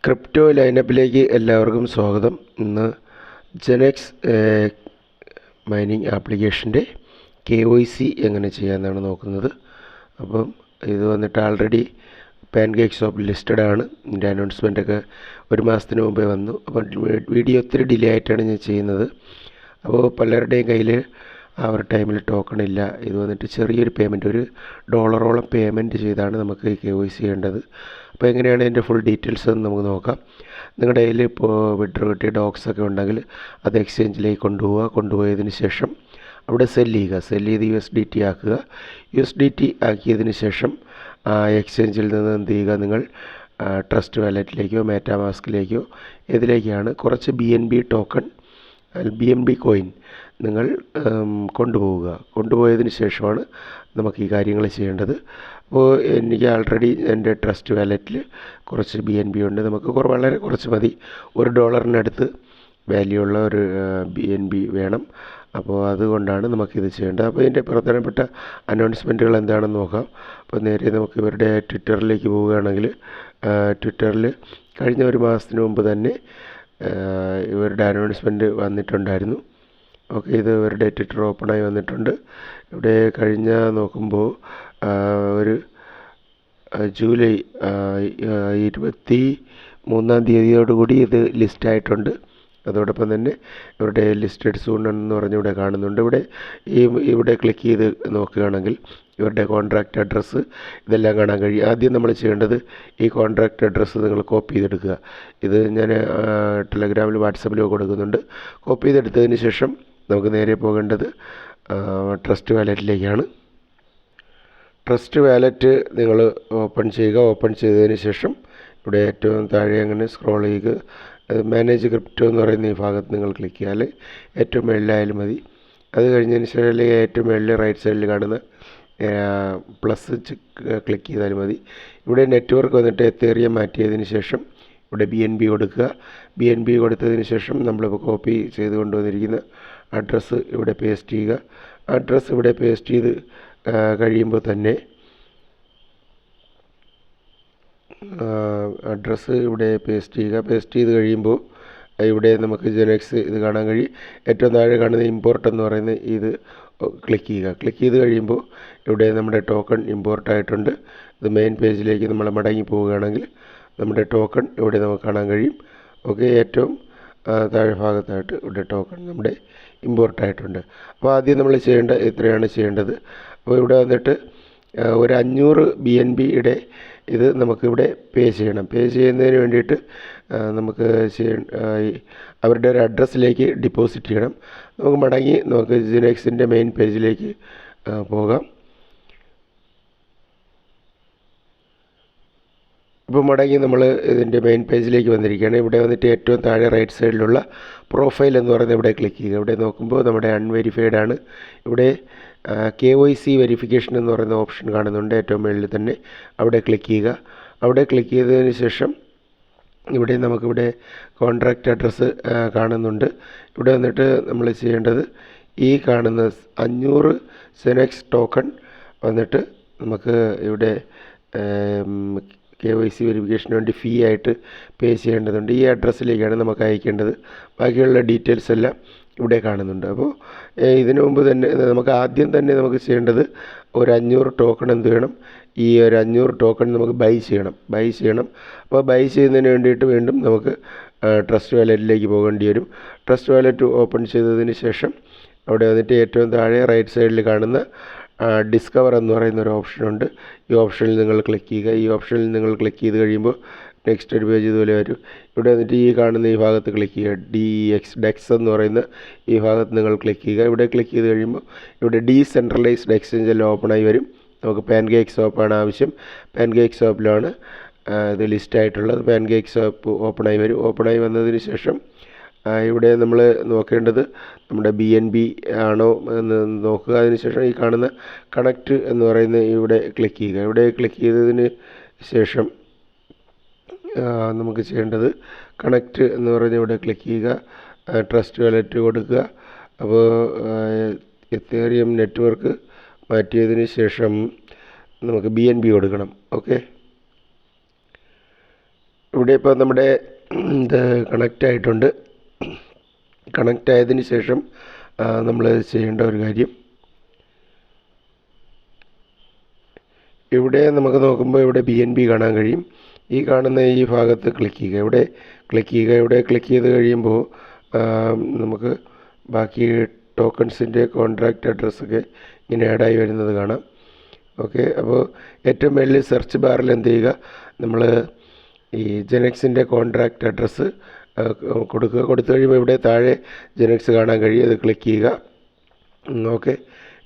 Crypto ലൈനപ്പിലേക്ക് എല്ലാവർക്കും സ്വാഗതം. ഇന്ന് ജെനെക്സ് മൈനിങ് ആപ്ലിക്കേഷൻ്റെ KYC എങ്ങനെ ചെയ്യാമെന്നാണ് നോക്കുന്നത്. അപ്പം ഇത് വന്നിട്ട് ആൾറെഡി പാൻകേക്ക് ഷോപ്പ് ലിസ്റ്റഡ് ആണ്. ഇതിൻ്റെ അനൗൺസ്മെൻറ്റൊക്കെ ഒരു മാസത്തിന് മുമ്പേ വന്നു. അപ്പം വീഡിയോ ഒത്തിരി ഡിലേ ആയിട്ടാണ് ഞാൻ ചെയ്യുന്നത്. അപ്പോൾ പലരുടെയും കയ്യിൽ ആ ഒരു ടൈമിൽ ടോക്കൺ ഇല്ല. ഇത് വന്നിട്ട് ചെറിയൊരു പേയ്മെൻറ്റ്, $1 പേയ്മെൻറ്റ് ചെയ്താണ് നമുക്ക് KYC ചെയ്യേണ്ടത്. അപ്പോൾ എങ്ങനെയാണ് ഇതിൻ്റെ ഫുൾ ഡീറ്റെയിൽസ് എന്ന് നമുക്ക് നോക്കാം. നിങ്ങളുടെ കയ്യിൽ ഇപ്പോൾ വിഡ്രോ കിട്ടിയ ഡോക്സൊക്കെ ഉണ്ടെങ്കിൽ അത് എക്സ്ചേഞ്ചിലേക്ക് കൊണ്ടുപോയതിന് ശേഷം അവിടെ സെല്ല് ചെയ്ത് USDT ആക്കുക. USDT ആക്കിയതിന് ശേഷം എക്സ്ചേഞ്ചിൽ നിന്ന് എന്ത് ചെയ്യുക, നിങ്ങൾ ട്രസ്റ്റ് വാലറ്റിലേക്കോ മെറ്റാമാസ്കിലേക്കോ ഇതിലേക്കാണ് കുറച്ച് BNB ടോക്കൺ BNB കോയിൻ നിങ്ങൾ കൊണ്ടുപോയതിന് ശേഷമാണ് നമുക്ക് ഈ കാര്യങ്ങൾ ചെയ്യേണ്ടത്. അപ്പോൾ എനിക്ക് ആൾറെഡി എൻ്റെ ട്രസ്റ്റ് വാലറ്റിൽ കുറച്ച് BNB ഉണ്ട്. നമുക്ക് വളരെ കുറച്ച് മതി. $1 വാല്യൂ ഉള്ള ഒരു BNB വേണം. അപ്പോൾ അതുകൊണ്ടാണ് നമുക്കിത് ചെയ്യേണ്ടത്. അപ്പോൾ ഇതിൻ്റെ പ്രധാനപ്പെട്ട അനൗൺസ്മെൻറ്റുകൾ എന്താണെന്ന് നോക്കാം. അപ്പോൾ നേരെ നമുക്ക് ഇവരുടെ ട്വിറ്ററിലേക്ക് പോവുകയാണെങ്കിൽ ട്വിറ്ററിൽ കഴിഞ്ഞ ഒരു മാസത്തിന് മുമ്പ് തന്നെ ഇവരുടെ അനൗൺസ്മെൻറ്റ് വന്നിട്ടുണ്ടായിരുന്നു. ഓക്കെ, ഇത് ഇവരുടെ ട്വിറ്റർ ഓപ്പണായി വന്നിട്ടുണ്ട്. ഇവിടെ കഴിഞ്ഞ നോക്കുമ്പോൾ ഒരു ജൂലൈ 23 ഇത് ലിസ്റ്റായിട്ടുണ്ട്. അതോടൊപ്പം തന്നെ ഇവരുടെ ലിസ്റ്റഡ് സൂൺ എന്ന് പറഞ്ഞ് ഇവിടെ കാണുന്നുണ്ട്. ഇവിടെ ക്ലിക്ക് ചെയ്ത് നോക്കുകയാണെങ്കിൽ ഇവരുടെ കോൺട്രാക്റ്റ് അഡ്രസ്സ് ഇതെല്ലാം കാണാൻ കഴിയും. ആദ്യം നമ്മൾ ചെയ്യേണ്ടത് ഈ കോൺട്രാക്റ്റ് അഡ്രസ്സ് നിങ്ങൾ കോപ്പി ചെയ്തെടുക്കുക. ഇത് ഞാൻ ടെലഗ്രാമിൽ വാട്സപ്പിലോ കൊടുക്കുന്നുണ്ട്. കോപ്പി ചെയ്തെടുത്തതിന് ശേഷം നമുക്ക് നേരെ പോകേണ്ടത് ട്രസ്റ്റ് വാലറ്റിലേക്കാണ്. ട്രസ്റ്റ് വാലറ്റ് നിങ്ങൾ ഓപ്പൺ ചെയ്യുക. ഓപ്പൺ ചെയ്തതിന് ശേഷം ഇവിടെ ഏറ്റവും താഴെ അങ്ങനെ സ്ക്രോൾ ചെയ്യുക. മാനേജ് ക്രിപ്റ്റോ എന്ന് പറയുന്ന ഈ ഭാഗത്ത് നിങ്ങൾ ക്ലിക്ക് ചെയ്യാൽ ഏറ്റവും മേളിലായാലും മതി. അത് കഴിഞ്ഞതിന് ശേഷം അല്ലെങ്കിൽ ഏറ്റവും മേളിൽ റൈറ്റ് സൈഡിൽ കാണുന്ന പ്ലസ് ക്ലിക്ക് ചെയ്താലും മതി. ഇവിടെ നെറ്റ്വർക്ക് വന്നിട്ട് എത്തേറിയം മാറ്റിയതിന് ശേഷം ഇവിടെ BNB കൊടുക്കുക. BNB കൊടുത്തതിന് ശേഷം നമ്മളിപ്പോൾ കോപ്പി ചെയ്ത് കൊണ്ടുവന്നിരിക്കുന്ന അഡ്രസ്സ് ഇവിടെ പേസ്റ്റ് ചെയ്യുക. അഡ്രസ്സ് ഇവിടെ പേസ്റ്റ് ചെയ്ത് കഴിയുമ്പോൾ തന്നെ അഡ്രസ്സ് ഇവിടെ പേസ്റ്റ് ചെയ്യുക. പേസ്റ്റ് ചെയ്ത് കഴിയുമ്പോൾ ഇവിടെ നമുക്ക് ജെനെക്സ് ഇത് കാണാൻ കഴിയും. ഏറ്റവും താഴെ കാണുന്ന ഇമ്പോർട്ട് എന്ന് പറയുന്ന ഇത് ക്ലിക്ക് ചെയ്യുക. ക്ലിക്ക് ചെയ്ത് കഴിയുമ്പോൾ ഇവിടെ നമ്മുടെ ടോക്കൺ ഇമ്പോർട്ട് ആയിട്ടുണ്ട്. ഇത് മെയിൻ പേജിലേക്ക് നമ്മൾ മടങ്ങി പോവുകയാണെങ്കിൽ നമ്മുടെ ടോക്കൺ ഇവിടെ നമുക്ക് കാണാൻ കഴിയും. ഓക്കെ, ഏറ്റവും താഴെ ഭാഗത്തായിട്ട് ഇവിടെ ടോക്കൺ നമ്മുടെ ഇമ്പോർട്ട് ആയിട്ടുണ്ട്. അപ്പോൾ ആദ്യം നമ്മൾ ഇത്രയാണ് ചെയ്യേണ്ടത്. അപ്പോൾ ഇവിടെ വന്നിട്ട് ഒരു 500 BNBയുടെ ഇത് നമുക്കിവിടെ പേ ചെയ്യണം. പേ ചെയ്യുന്നതിന് വേണ്ടിയിട്ട് നമുക്ക് അവരുടെ ഒരു അഡ്രസ്സിലേക്ക് ഡിപ്പോസിറ്റ് ചെയ്യണം. നമുക്ക് ജെനെക്സിൻ്റെ മെയിൻ പേജിലേക്ക് പോകാം. ഇപ്പോൾ മടങ്ങി നമ്മൾ ഇതിൻ്റെ മെയിൻ പേജിലേക്ക് വന്നിരിക്കുകയാണ്. ഇവിടെ വന്നിട്ട് ഏറ്റവും താഴെ റൈറ്റ് സൈഡിലുള്ള പ്രൊഫൈൽ എന്ന് പറയുന്നത് ഇവിടെ ക്ലിക്ക് ചെയ്യുക. ഇവിടെ നോക്കുമ്പോൾ നമ്മുടെ അൺവെരിഫൈഡ് ആണ്. ഇവിടെ KYC വെരിഫിക്കേഷൻ എന്ന് പറയുന്ന ഓപ്ഷൻ കാണുന്നുണ്ട് ഏറ്റവും മുകളിൽ തന്നെ. അവിടെ ക്ലിക്ക് ചെയ്യുക. അവിടെ ക്ലിക്ക് ചെയ്തതിന് ശേഷം നമുക്കിവിടെ കോൺട്രാക്റ്റ് അഡ്രസ്സ് കാണുന്നുണ്ട്. ഇവിടെ വന്നിട്ട് നമ്മൾ ചെയ്യേണ്ടത് ഈ കാണുന്ന 500 ജെനെക്സ് ടോക്കൺ വന്നിട്ട് നമുക്ക് ഇവിടെ KYC വെരിഫിക്കേഷന് വേണ്ടി ഫീ ആയിട്ട് പേ ചെയ്യേണ്ടതുണ്ട്. ഈ അഡ്രസ്സിലേക്കാണ് നമുക്ക് അയക്കേണ്ടത്. ബാക്കിയുള്ള ഡീറ്റെയിൽസ് എല്ലാം ഇവിടെ കാണുന്നുണ്ട്. അപ്പോൾ ഇതിനു മുമ്പ് തന്നെ ആദ്യം തന്നെ നമുക്ക് ചെയ്യേണ്ടത് ഒരു 500 ടോക്കൺ എന്ത് വേണം, ഈ ഒരു 500 ടോക്കൺ നമുക്ക് ബൈ ചെയ്യണം. അപ്പോൾ ബൈ ചെയ്യുന്നതിന് വേണ്ടിയിട്ട് വീണ്ടും നമുക്ക് ട്രസ്റ്റ് വാലറ്റിലേക്ക് പോകേണ്ടി വരും. ട്രസ്റ്റ് വാലറ്റ് ഓപ്പൺ ചെയ്തതിന് ശേഷം അവിടെ വന്നിട്ട് ഏറ്റവും താഴെ റൈറ്റ് സൈഡിൽ കാണുന്ന ഡിസ്കവർ എന്ന് പറയുന്ന ഒരു ഓപ്ഷനുണ്ട്. ഈ ഓപ്ഷനിൽ നിങ്ങൾ ക്ലിക്ക് ചെയ്യുക. ഈ ഓപ്ഷനിൽ നിങ്ങൾ ക്ലിക്ക് ചെയ്ത് കഴിയുമ്പോൾ നെക്സ്റ്റ് ഒരു പേജ് ഇതുപോലെ വരും. ഇവിടെ വന്നിട്ട് ഈ കാണുന്ന ഈ ഭാഗത്ത് ക്ലിക്ക് ചെയ്യുക. ഡെക്സ് എന്ന് പറയുന്ന ഈ ഭാഗത്ത് നിങ്ങൾ ക്ലിക്ക് ചെയ്യുക. ഇവിടെ ക്ലിക്ക് ചെയ്ത് കഴിയുമ്പോൾ ഇവിടെ ഡീസെൻട്രലൈസ്ഡ് എക്സ്ചേഞ്ച് എല്ലാം ഓപ്പണായി വരും. നമുക്ക് പാൻകേക്ക് ഷോപ്പാണ് ആവശ്യം. പാൻകേക്ക് ഷോപ്പിലാണ് ഇത് ലിസ്റ്റായിട്ടുള്ളത്. പാൻകേക്ക് ഷോപ്പ് ഓപ്പണായി വരും. ഓപ്പണായി വന്നതിന് ശേഷം ഇവിടെ നമ്മൾ നോക്കേണ്ടത് നമ്മുടെ BNB ആണോ എന്ന് നോക്കുക. അതിനുശേഷം ഈ കാണുന്ന കണക്റ്റ് എന്ന് പറയുന്ന ഇവിടെ ക്ലിക്ക് ചെയ്യുക. ഇവിടെ ക്ലിക്ക് ചെയ്തതിന് ശേഷം നമുക്ക് ചെയ്യേണ്ടത് കണക്റ്റ് എന്ന് പറഞ്ഞ് ഇവിടെ ക്ലിക്ക് ചെയ്യുക. ട്രസ്റ്റ് വാലറ്റ് കൊടുക്കുക. അപ്പോൾ എത്തേറിയം നെറ്റ്വർക്ക് മാറ്റിയതിന് ശേഷം നമുക്ക് BNB കൊടുക്കണം. ഓക്കെ, ഇവിടെ ഇപ്പോൾ നമ്മുടെ ഇത് കണക്റ്റ് ആയിട്ടുണ്ട്. കണക്റ്റ് ആയതിന് ശേഷം നമ്മൾ ചെയ്യേണ്ട ഒരു കാര്യം, ഇവിടെ നമുക്ക് നോക്കുമ്പോൾ ഇവിടെ BNB കാണാൻ കഴിയും. ഈ കാണുന്ന ഈ ഭാഗത്ത് ക്ലിക്ക് ചെയ്യുക, ഇവിടെ ക്ലിക്ക് ചെയ്യുക. ഇവിടെ ക്ലിക്ക് ചെയ്ത് കഴിയുമ്പോൾ നമുക്ക് ബാക്കി ടോക്കൺസിൻ്റെ കോൺട്രാക്റ്റ് അഡ്രസ്സൊക്കെ ഇങ്ങനെ ആഡായി വരുന്നത് കാണാം. ഓക്കെ, അപ്പോൾ ഏറ്റവും മേളിൽ സെർച്ച് ബാറിൽ എന്ത് ചെയ്യുക, നമ്മൾ ഈ ജെനെക്സിൻ്റെ കോൺട്രാക്റ്റ് അഡ്രസ്സ് കൊടുക്കുക. കൊടുത്തു കഴിയുമ്പോൾ ഇവിടെ താഴെ ജെനെക്സ് കാണാൻ കഴിയും, ഇത് ക്ലിക്ക് ചെയ്യുക. ഓക്കെ,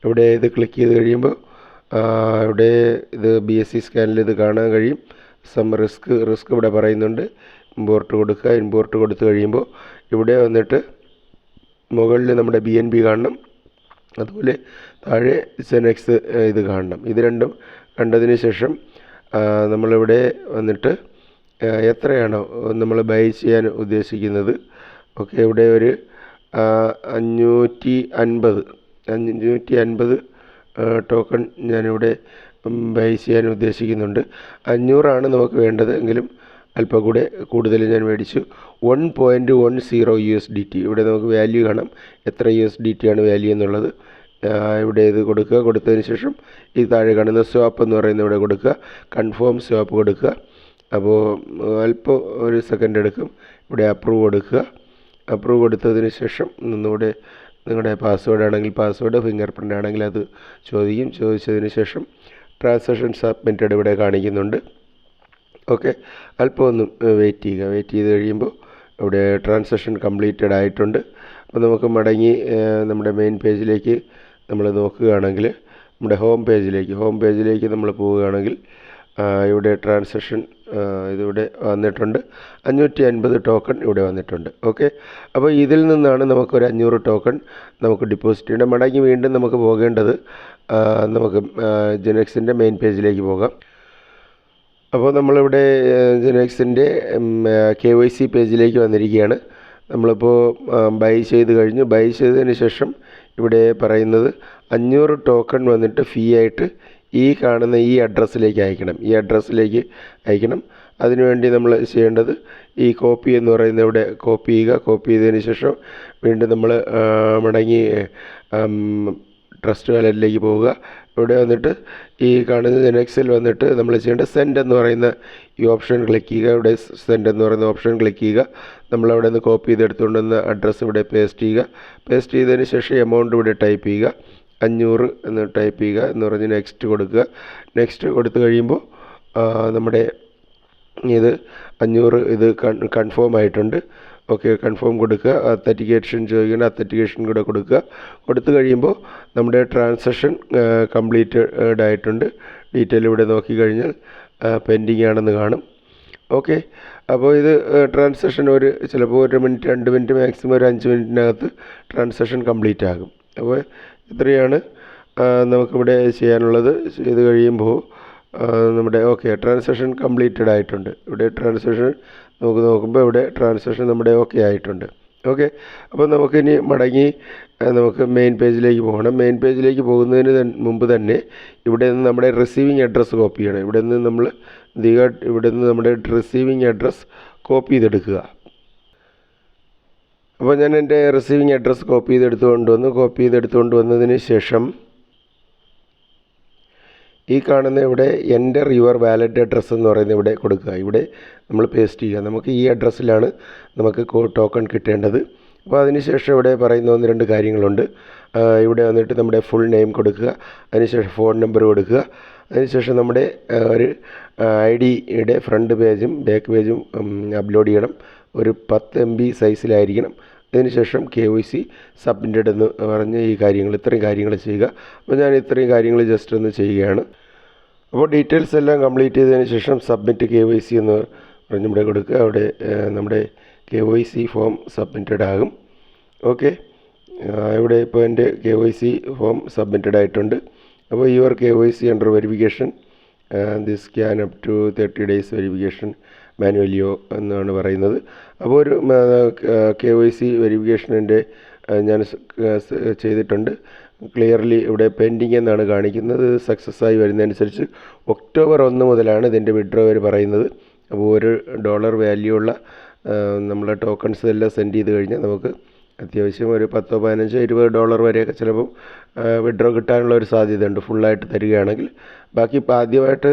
ഇവിടെ ഇത് ക്ലിക്ക് ചെയ്ത് കഴിയുമ്പോൾ ഇവിടെ ഇത് BSC സ്കാനിൽ ഇത് കാണാൻ കഴിയും. റിസ്ക് ഇവിടെ പറയുന്നുണ്ട്. ഇമ്പോർട്ട് കൊടുക്കുക. ഇമ്പോർട്ട് കൊടുത്തു കഴിയുമ്പോൾ ഇവിടെ വന്നിട്ട് മുകളിൽ നമ്മുടെ BNB കാണണം, അതുപോലെ താഴെ ജെനെക്സ് ഇത് കാണണം. ഇത് രണ്ടും കണ്ടതിന് ശേഷം നമ്മളിവിടെ വന്നിട്ട് എത്രയാണോ നമ്മൾ ബൈ ചെയ്യാൻ ഉദ്ദേശിക്കുന്നത്, ഓക്കെ, ഇവിടെ ഒരു 550 ടോക്കൺ ഞാനിവിടെ ബൈ ചെയ്യാൻ ഉദ്ദേശിക്കുന്നുണ്ട്. 500 നമുക്ക് വേണ്ടത്, എങ്കിലും അല്പം കൂടെ കൂടുതൽ ഞാൻ മേടിച്ചു. 1.10 USDT. ഇവിടെ നമുക്ക് വാല്യൂ കാണാം, എത്ര USDT ആണ് വാല്യൂ എന്നുള്ളത്. ഇവിടെ ഇത് കൊടുക്കുക. കൊടുത്തതിന് ശേഷം ഈ താഴെ കാണുന്ന സ്വാപ്പ് എന്ന് പറയുന്ന ഇവിടെ കൊടുക്കുക. കൺഫേം സ്വാപ്പ് കൊടുക്കുക. അപ്പോൾ അല്പം ഒരു സെക്കൻഡ് എടുക്കും. ഇവിടെ അപ്രൂവ് കൊടുക്കുക. അപ്രൂവ് കൊടുത്തതിന് ശേഷം നിങ്ങളുടെ പാസ്വേഡ് ആണെങ്കിൽ പാസ്വേഡ്, ഫിംഗർ പ്രിൻ്റ് ആണെങ്കിൽ അത് ചോദിക്കും. ചോദിച്ചതിന് ശേഷം ട്രാൻസാക്ഷൻ സബ്മിറ്റഡ് ഇവിടെ കാണിക്കുന്നുണ്ട്. ഓക്കെ, അല്പം ഒന്ന് വെയിറ്റ് ചെയ്യുക. വെയിറ്റ് ചെയ്ത് കഴിയുമ്പോൾ ഇവിടെ ട്രാൻസാക്ഷൻ കംപ്ലീറ്റഡ് ആയിട്ടുണ്ട്. അപ്പോൾ നമുക്ക് മടങ്ങി നമ്മുടെ മെയിൻ പേജിലേക്ക് നമ്മൾ നോക്കുകയാണെങ്കിൽ, നമ്മുടെ ഹോം പേജിലേക്ക് നമ്മൾ പോവുകയാണെങ്കിൽ ഇവിടെ ട്രാൻസാക്ഷൻ ഇതിവിടെ വന്നിട്ടുണ്ട്. 550 ടോക്കൺ ഇവിടെ വന്നിട്ടുണ്ട്. ഓക്കെ, അപ്പോൾ ഇതിൽ നിന്നാണ് നമുക്കൊരു 500 ടോക്കൺ നമുക്ക് ഡെപ്പോസിറ്റ് ചെയ്യേണ്ടത്. മടങ്ങി വീണ്ടും നമുക്ക് പോകേണ്ടത് നമുക്ക് ജെനെക്സിൻ്റെ മെയിൻ പേജിലേക്ക് പോകാം. അപ്പോൾ നമ്മളിവിടെ ജെനെക്സിൻ്റെ KYC പേജിലേക്ക് വന്നിരിക്കുകയാണ്. നമ്മളിപ്പോൾ ബൈ ചെയ്ത് കഴിഞ്ഞു. ബൈ ചെയ്തതിന് ശേഷം ഇവിടെ പറയുന്നത് 500 ടോക്കൺ വന്നിട്ട് ഫീ ആയിട്ട് ഈ കാണുന്ന ഈ അഡ്രസ്സിലേക്ക് അയക്കണം. അതിനുവേണ്ടി നമ്മൾ ചെയ്യേണ്ടത് ഈ കോപ്പി എന്ന് പറയുന്ന ഇവിടെ കോപ്പി ചെയ്യുക. കോപ്പി ചെയ്തതിന് ശേഷം വീണ്ടും നമ്മൾ മടങ്ങി ട്രസ്റ്റ് വാലറ്റിലേക്ക് പോവുക. ഇവിടെ വന്നിട്ട് ഈ കാണുന്ന ജെനെക്സിൽ വന്നിട്ട് നമ്മൾ ചെയ്യേണ്ട സെൻഡ് എന്ന് പറയുന്ന ഈ ഓപ്ഷൻ ക്ലിക്ക് ചെയ്യുക. ഇവിടെ സെൻഡ് എന്ന് പറയുന്ന ഓപ്ഷൻ ക്ലിക്ക് ചെയ്യുക. നമ്മളവിടെ നിന്ന് കോപ്പി ചെയ്തെടുത്തുകൊണ്ട് വന്ന അഡ്രസ്സ് ഇവിടെ പേസ്റ്റ് ചെയ്യുക. പേസ്റ്റ് ചെയ്തതിന് ശേഷം എമൗണ്ട് ഇവിടെ ടൈപ്പ് ചെയ്യുക. 500 എന്ന് ടൈപ്പ് ചെയ്യുക. എന്ന് പറഞ്ഞ് നെക്സ്റ്റ് കൊടുക്കുക. നെക്സ്റ്റ് കൊടുത്തു കഴിയുമ്പോൾ നമ്മുടെ ഇത് 500 ഇത് കൺഫേം ആയിട്ടുണ്ട്. ഓക്കെ, കൺഫേം കൊടുക്കുക. അത്തൻറ്റിക്കേഷൻ ചോദിക്കേണ്ട അത്തൻറ്റിക്കേഷൻ കൂടെ കൊടുക്കുക. കൊടുത്തു കഴിയുമ്പോൾ നമ്മുടെ ട്രാൻസാക്ഷൻ കംപ്ലീറ്റഡ് ആയിട്ടുണ്ട്. ഡീറ്റെയിൽ ഇവിടെ നോക്കിക്കഴിഞ്ഞാൽ പെൻഡിങ് ആണെന്ന് കാണും. ഓക്കെ, അപ്പോൾ ഇത് ട്രാൻസാക്ഷൻ ചിലപ്പോൾ 1 മിനിറ്റ് 2 മിനിറ്റ് മാക്സിമം ഒരു 5 മിനിറ്റിനകത്ത് ട്രാൻസാക്ഷൻ കംപ്ലീറ്റ് ആകും. അപ്പോൾ ഇത്രയാണ് നമുക്കിവിടെ ചെയ്യാനുള്ളത്. ചെയ്ത് കഴിയുമ്പോൾ നമ്മുടെ ട്രാൻസാക്ഷൻ കംപ്ലീറ്റഡ് ആയിട്ടുണ്ട്. ഇവിടെ ട്രാൻസാക്ഷൻ നമുക്ക് നോക്കുമ്പോൾ ഇവിടെ ട്രാൻസാക്ഷൻ നമ്മുടെ ആയിട്ടുണ്ട്. ഓക്കെ, അപ്പോൾ നമുക്കിനി മടങ്ങി നമുക്ക് മെയിൻ പേജിലേക്ക് പോകണം. മെയിൻ പേജിലേക്ക് പോകുന്നതിന് മുമ്പ് തന്നെ ഇവിടെ നിന്ന് നമ്മുടെ റിസീവിങ് അഡ്രസ്സ് കോപ്പി ചെയ്യണം. ഇവിടെ നിന്ന് നമ്മുടെ റിസീവിങ് അഡ്രസ്സ് കോപ്പി ചെയ്തെടുക്കുക. അപ്പോൾ ഞാൻ എൻ്റെ റിസീവിങ് അഡ്രസ്സ് കോപ്പി ചെയ്തെടുത്തുകൊണ്ട് വന്നതിന് ശേഷം ഈ കാണുന്ന ഇവിടെ എൻ്റർ യുവർ വാലറ്റ് അഡ്രസ്സ് എന്ന് പറയുന്നത് ഇവിടെ കൊടുക്കുക. ഇവിടെ നമ്മൾ പേസ്റ്റ് ചെയ്യുക. നമുക്ക് ഈ അഡ്രസ്സിലാണ് നമുക്ക് ടോക്കൺ കിട്ടേണ്ടത്. അപ്പോൾ അതിനുശേഷം ഇവിടെ പറയുന്ന 1-2 കാര്യങ്ങളുണ്ട്. ഇവിടെ വന്നിട്ട് നമ്മുടെ ഫുൾ നെയിം കൊടുക്കുക. അതിനുശേഷം ഫോൺ നമ്പർ കൊടുക്കുക. അതിനുശേഷം നമ്മുടെ ഒരു ID-യുടെ ഫ്രണ്ട് പേജും ബാക്ക് പേജും അപ്ലോഡ് ചെയ്യണം. ഒരു 10 MB സൈസിലായിരിക്കണം. അതിനുശേഷം KYC സബ്മിറ്റഡ് എന്ന് പറഞ്ഞ് ഇത്രയും കാര്യങ്ങൾ ചെയ്യുക. അപ്പോൾ ഞാൻ ഇത്രയും കാര്യങ്ങൾ ജസ്റ്റ് ഒന്ന് ചെയ്യുകയാണ്. അപ്പോൾ ഡീറ്റെയിൽസ് എല്ലാം കംപ്ലീറ്റ് ചെയ്തതിന് ശേഷം സബ്മിറ്റ് KYC എന്ന് പറഞ്ഞ് ഇവിടെ കൊടുക്കുക. അവിടെ നമ്മുടെ KYC ഫോം സബ്മിറ്റഡ് ആകും. ഓക്കെ, ഇവിടെ ഇപ്പോൾ എൻ്റെ KYC ഫോം സബ്മിറ്റഡ് ആയിട്ടുണ്ട്. അപ്പോൾ your KYC under verification this can up to 30 days verification മാനുവലിയോ എന്നാണ് പറയുന്നത്. അപ്പോൾ ഒരു KYC വെരിഫിക്കേഷൻ്റെ ഞാൻ ചെയ്തിട്ടുണ്ട്. ക്ലിയർലി ഇവിടെ പെൻഡിങ് എന്നാണ് കാണിക്കുന്നത്. സക്സസ് ആയി വരുന്നതനുസരിച്ച് ഒക്ടോബർ 1 മുതലാണ് ഇതിൻ്റെ വിഡ്രോ പറയുന്നത്. അപ്പോൾ $1 വാല്യൂ ഉള്ള നമ്മളെ ടോക്കൺസ് എല്ലാം സെൻഡ് ചെയ്ത് കഴിഞ്ഞാൽ നമുക്ക് അത്യാവശ്യം ഒരു $10, $15, $20 വരെയൊക്കെ ചിലപ്പം വിഡ്രോ കിട്ടാനുള്ള ഒരു സാധ്യതയുണ്ട് ഫുള്ളായിട്ട് തരികയാണെങ്കിൽ. ബാക്കി ഇപ്പോൾ ആദ്യമായിട്ട്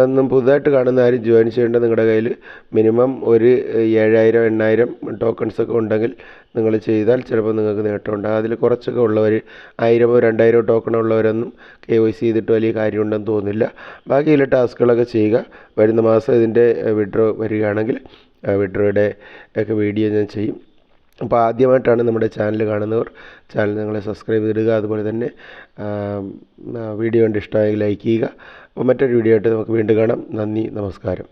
ഒന്നും പുതുതായിട്ട് കാണുന്ന ആരും ജോയിൻ ചെയ്യേണ്ടത് നിങ്ങളുടെ കയ്യിൽ മിനിമം ഒരു 7,000 8,000 ടോക്കൺസൊക്കെ ഉണ്ടെങ്കിൽ നിങ്ങൾ ചെയ്താൽ ചിലപ്പോൾ നിങ്ങൾക്ക് നേട്ടമുണ്ടാകും. അതിൽ കുറച്ചൊക്കെ ഉള്ളവർ 1,000 2,000 ടോക്കൺ ഉള്ളവരൊന്നും KYC ചെയ്തിട്ട് വലിയ കാര്യമുണ്ടെന്ന് തോന്നുന്നില്ല. ബാക്കിയുള്ള ടാസ്കുകളൊക്കെ ചെയ്യുക. വരുന്ന മാസം ഇതിൻ്റെ വിഡ്രോ വരികയാണെങ്കിൽ വിഡ്രോയുടെ ഒക്കെ വീഡിയോ ഞാൻ ചെയ്യും. അപ്പോൾ ആദ്യമായിട്ടാണ് നമ്മുടെ ചാനൽ കാണുന്നവർ ചാനൽ നിങ്ങളെ സബ്സ്ക്രൈബ് ചെയ്തിടുക. അതുപോലെ തന്നെ വീഡിയോ കണ്ട് ഇഷ്ടമായെങ്കിൽ ലൈക്ക് ചെയ്യുക. അപ്പോൾ മറ്റൊരു വീഡിയോ ആയിട്ട് നമുക്ക് വീണ്ടും കാണാം. നന്ദി, നമസ്കാരം.